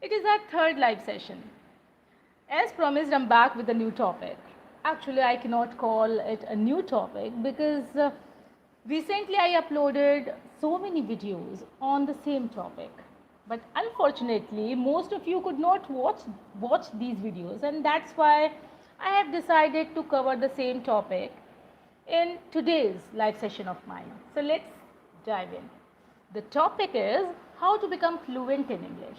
It is our third live session. As promised, I'm back with a new topic. Actually, I cannot call it a new topic because recently I uploaded so many videos on the same topic. But unfortunately, most of you could not watch these videos, and that's why I have decided to cover the same topic in today's live session of mine. So let's dive in. The topic is how to become fluent in English.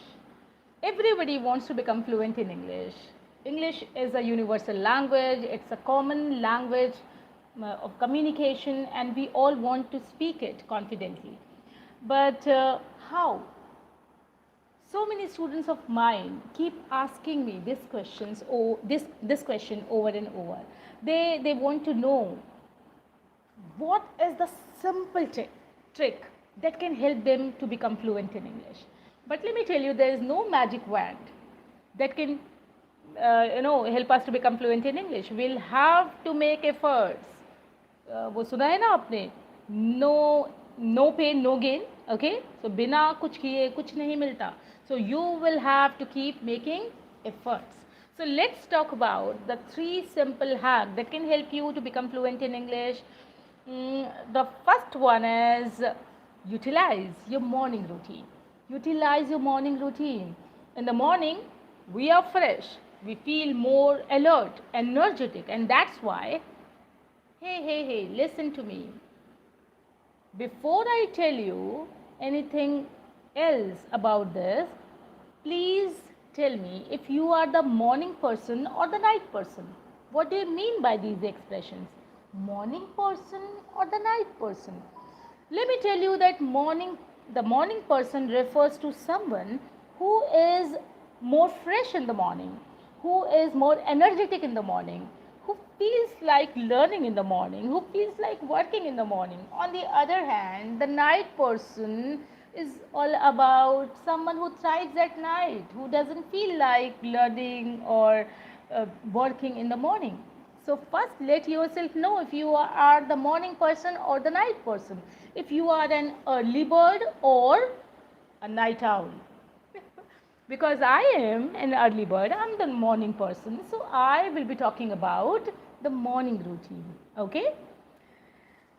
Everybody wants to become fluent in English. English is a universal language, it's a common language of communication, and we all want to speak it confidently. But how? So many students of mine keep asking me this questions or this question over and over. They want to know what is the simple trick that can help them to become fluent in English. But let me tell you, there is no magic wand that can help us to become fluent in English. We'll have to make efforts. वो सुना है ना आपने, no pain no gain. Okay, so बिना कुछ किए कुछ नहीं मिलता. So you will have to keep making efforts. So let's talk about the 3 simple hacks that can help you to become fluent in English. The first one is utilize your morning routine. Utilize your morning routine. In the morning, we are fresh. We feel more alert, energetic, and that's why, hey, listen to me. Before I tell you anything else about this, please tell me if you are the morning person or the night person. What do you mean by these expressions? Morning person or the night person? Let me tell you that the morning person refers to someone who is more fresh in the morning, who is more energetic in the morning, who feels like learning in the morning, who feels like working in the morning. On the other hand, the night person is all about someone who thrives at night, who doesn't feel like learning or working in the morning. So first let yourself know if you are the morning person or the night person, if you are an early bird or a night owl. Because I am an early bird, I'm the morning person, so I will be talking about the morning routine. Okay?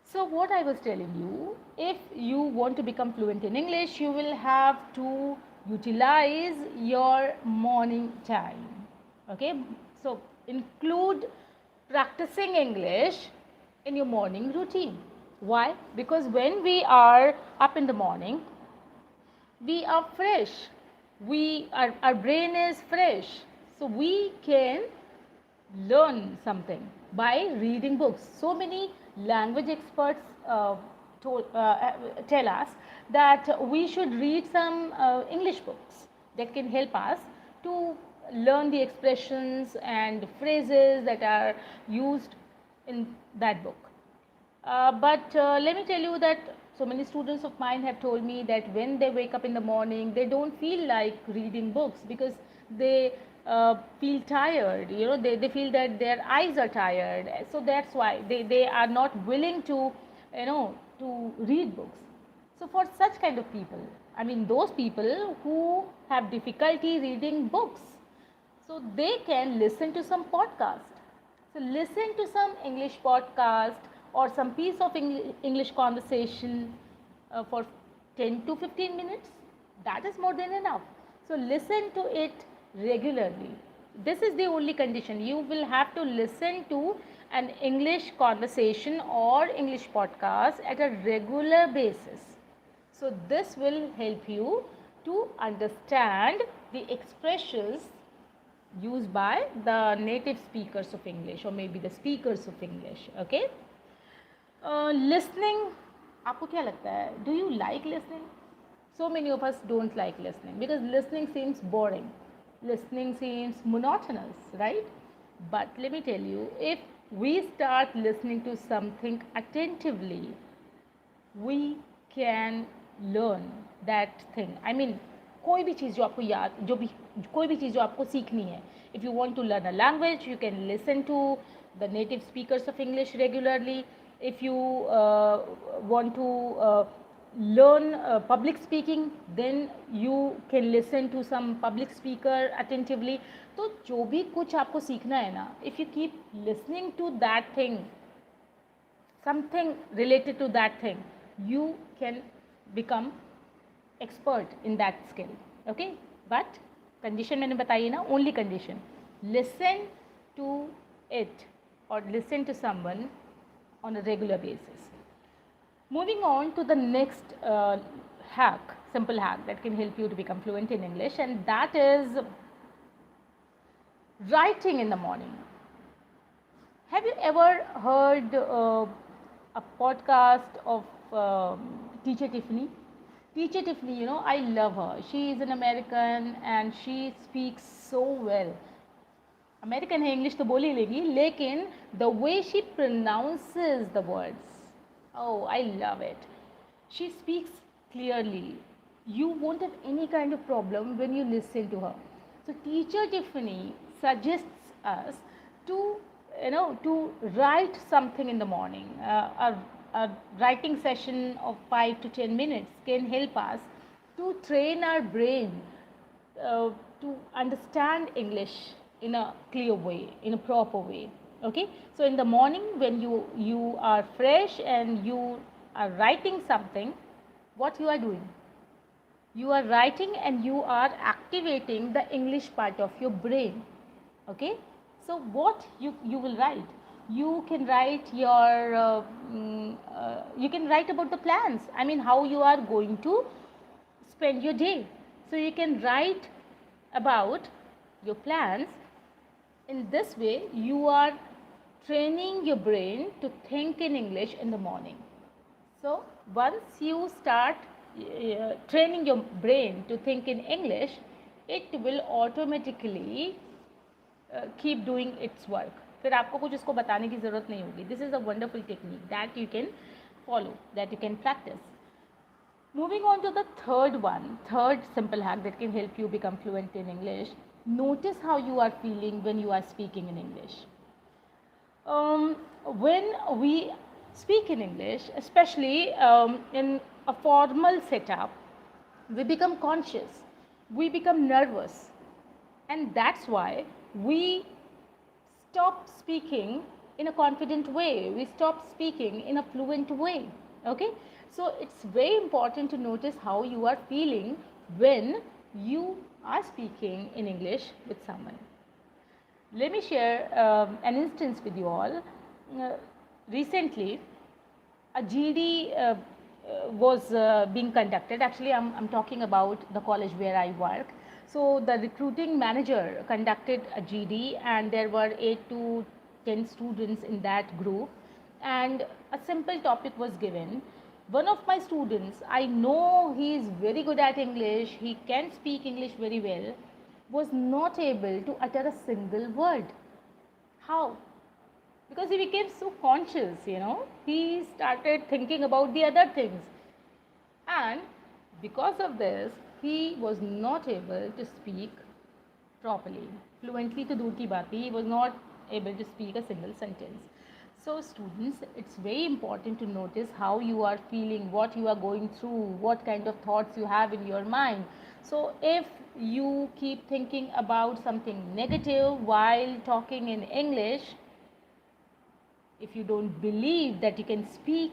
So what I was telling you, if you want to become fluent in English, you will have to utilize your morning time. Okay? So include practicing English in your morning routine. Why? Because when we are up in the morning, we are fresh. Our brain is fresh. So we can learn something by reading books. So many language experts tell us that we should read some English books that can help us to learn the expressions and phrases that are used in that book. But let me tell you that so many students of mine have told me that when they wake up in the morning, they don't feel like reading books because they feel tired. They feel that their eyes are tired. So that's why they are not willing to, to read books. So for such kind of people, I mean those people who have difficulty reading books, so they can listen to some podcast. So listen to some English podcast or some piece of English conversation for 10 to 15 minutes. That is more than enough. So listen to it regularly. This is the only condition. You will have to listen to an English conversation or English podcast at a regular basis. So this will help you to understand the expressions used by the native speakers of English or maybe the speakers of English. Okay? Listening, आपको क्या लगता है? Do you like listening? So many of us don't like listening because listening seems boring. Listening seems monotonous, right? But let me tell you, if we start listening to something attentively, we can learn that thing. I mean, कोई भी चीज़ जो आपको सीखनी है, if you want to learn a language, you can listen to the native speakers of English regularly. If you want to learn public speaking, then you can listen to some public speaker attentively. तो जो भी कुछ आपको सीखना है ना, if you keep listening to that thing, something related to that thing, you can become expert in that skill. Okay, but condition मैंने बताई ना, only condition, listen to it or listen to someone on a regular basis. Moving on to the next hack, simple hack that can help you to become fluent in English, and that is writing in the morning. Have you ever heard a podcast of Teacher Tiffany? Teacher Tiffany, you know, I love her. She is an American and she speaks so well. American है, English तो बोल ही लेगी, लेकिन the way she pronounces the words, oh, I love it. She speaks clearly. You won't have any kind of problem when you listen to her. So Teacher Tiffany suggests us to, to write something in the morning. A writing session of 5 to 10 minutes can help us to train our brain to understand English in a clear way, in a proper way. Okay, so in the morning when you are fresh and you are writing something, what you are doing? You are writing and you are activating the English part of your brain. Okay, so what you will write? You can write your you can write about the plans. I mean, how you are going to spend your day. So you can write about your plans. In this way, you are training your brain to think in English in the morning. So once you start training your brain to think in English, it will automatically keep doing its work. फिर आपको कुछ इसको बताने की ज़रूरत नहीं होगी. This is a wonderful technique that you can follow, that you can practice. Moving on to the third simple hack that can help you become fluent in English. Notice how you are feeling when you are speaking in English. When we speak in English, especially in a formal setup, we become conscious, we become nervous, and that's why we stop speaking in a confident way, we stop speaking in a fluent way. Okay, so it's very important to notice how you are feeling when you are speaking in English with someone. Let me share an instance with you all. Recently, a GD was being conducted. Actually, I'm talking about the college where I work. So the recruiting manager conducted a GD, and there were 8 to 10 students in that group, and a simple topic was given. One of my students, I know he is very good at English, he can speak English very well, was not able to utter a single word. How? Because he became so conscious, he started thinking about the other things, and because of this he was not able to speak properly, fluently to दूर की बात थी, he was not able to speak a single sentence. So students, it's very important to notice how you are feeling, what you are going through, what kind of thoughts you have in your mind. So if you keep thinking about something negative while talking in English, if you don't believe that you can speak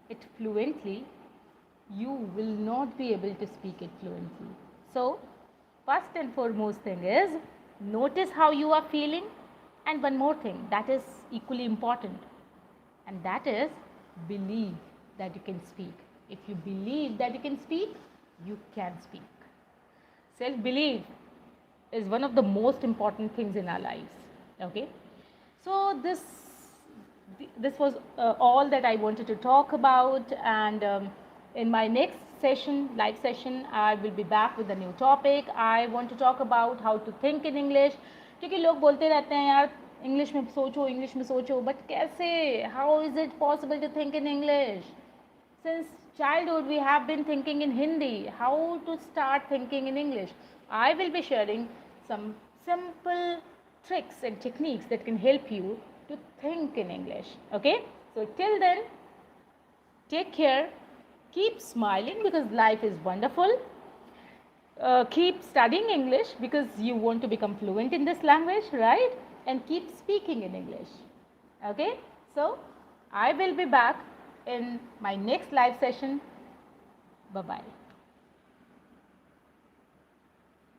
it fluently, you will not be able to speak it fluently. So first and foremost thing is, notice how you are feeling. And one more thing that is equally important, and that is, believe that you can speak. If you believe that you can speak, you can speak. Self-belief is one of the most important things in our lives. Okay, so this was all that I wanted to talk about, and in my next session, live session, I will be back with a new topic. I want to talk about how to think in English. क्योंकि लोग बोलते रहते हैं यार English में सोचो, but कैसे, how is it possible to think in English? Since childhood we have been thinking in Hindi. How to start thinking in English? I will be sharing some simple tricks and techniques that can help you to think in English. Okay, so till then, take care, Keep smiling because life is wonderful. Keep studying English because you want to become fluent in this language, right? And keep speaking in English. Okay? So, I will be back in my next live session. Bye bye.